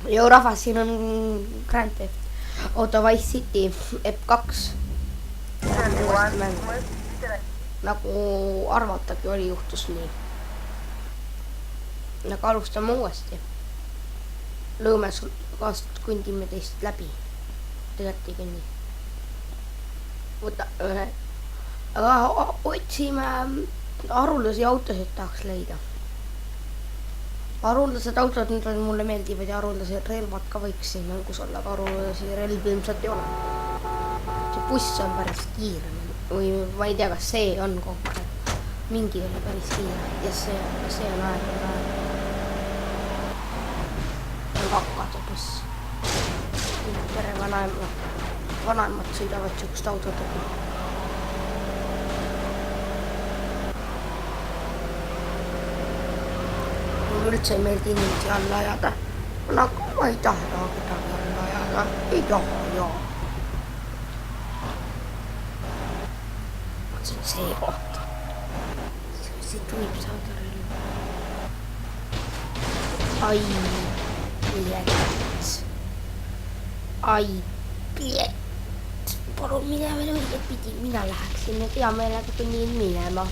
Joo rahvas, siin on Grand Theft Auto Wise City F2. Nagu arvatagi oli, juhtus nii. Aga alustame uuesti. Lõõme sul kaastud kõndime teist läbi. Tegelikult ei kõnni. Võta ühe. Aga otsime haruldasi autosid tahaks leida. Haruldased autod, need mulle meeldivad ja haruldased relvad ka võiks siin mängus olla, aga haruldasi relvi ilmselt ei ole. See buss on päris kiire või ma ei tea, kas see on konkreetne. Mingi oli päris kiire ja see on aeg. On hakkad ja buss. Tere vanaemad sõidavad siukest autodega. Üldse ei meeldi inimesi alla ajada. Aga ma ei taha kedagi alla ajada. Ei taha, jaa. See on see koht. Siit võib saada relva. Ai, pilet. Ai, pilet. Palun mine veel õiget pidi. Mina läheksin nüüd hea meelega kõnnin minema.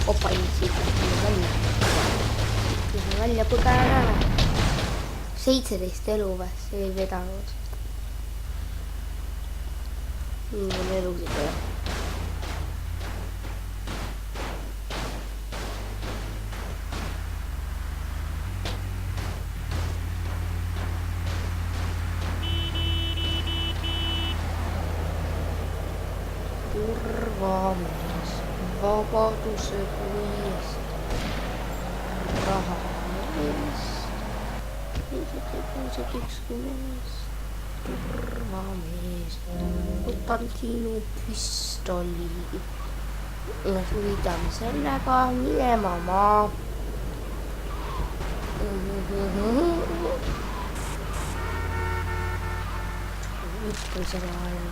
Opa, siit välja. Välja põgene ära. 17 elu või? See ei vedanud. Nii on elusid või? Turvamees. Vabaduse puiest. Raha eest. 20 turvamees. Võtan sinu püstoli. Sõidame sellega minema maa. Ütlen seda ajal.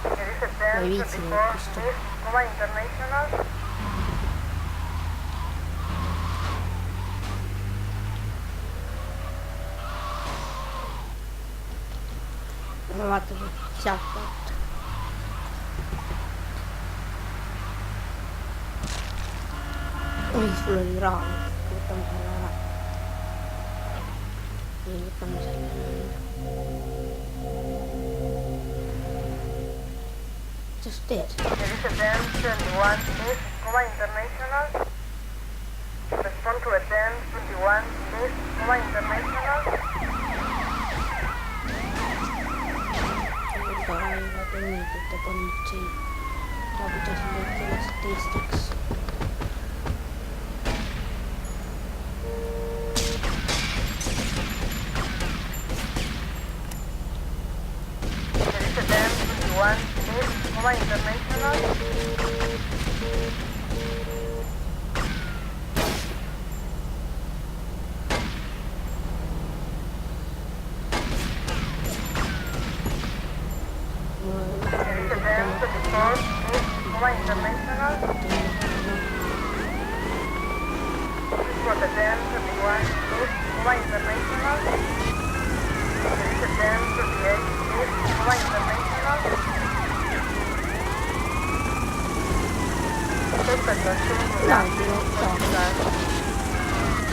Ei viitsi neid püsta. Ma vaatan sealt poolt. Oi, sul oli raha. Võtame selle ära. Panna sellainen. Mitä sä teet? Attention 21 East Coma International. Respond to attention 21 East Coma International. Otetaan aivan tengit, että pannut siihen. Tää pitäisi liikkeellä se testiksi. Attention 21 East Coma International.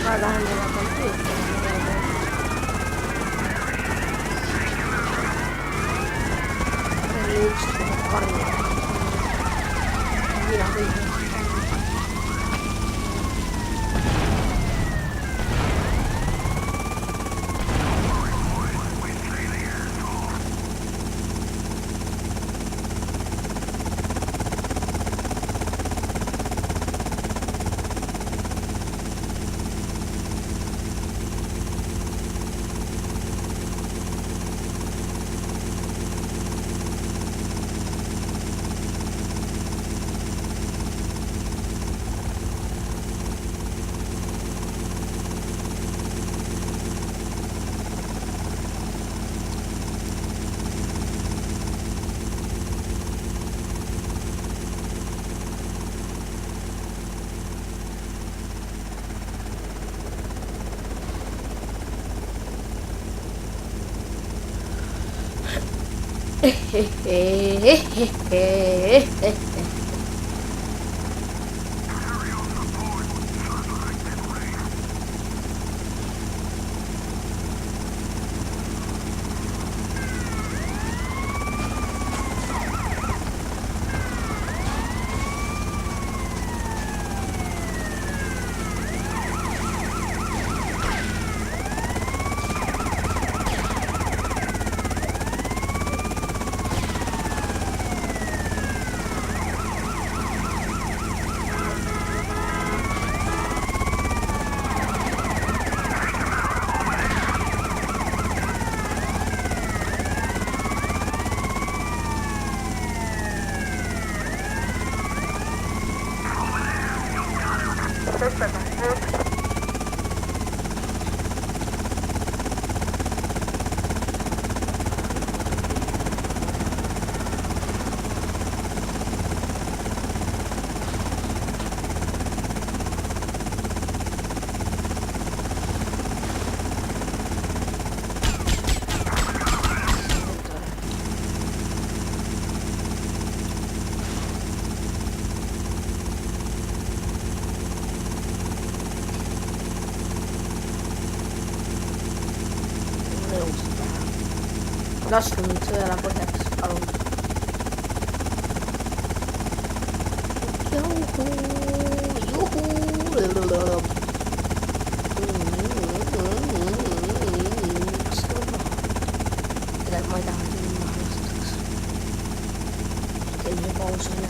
Saadaan meillä on tyyppiä. Eli yksi karjaa. Minä viime. Laskenut siellä pohjaksi alun. Tätä mä tähän sinne mahdollistaksi. Tein se pausille.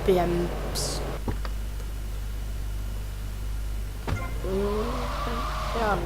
Plemps. Ja,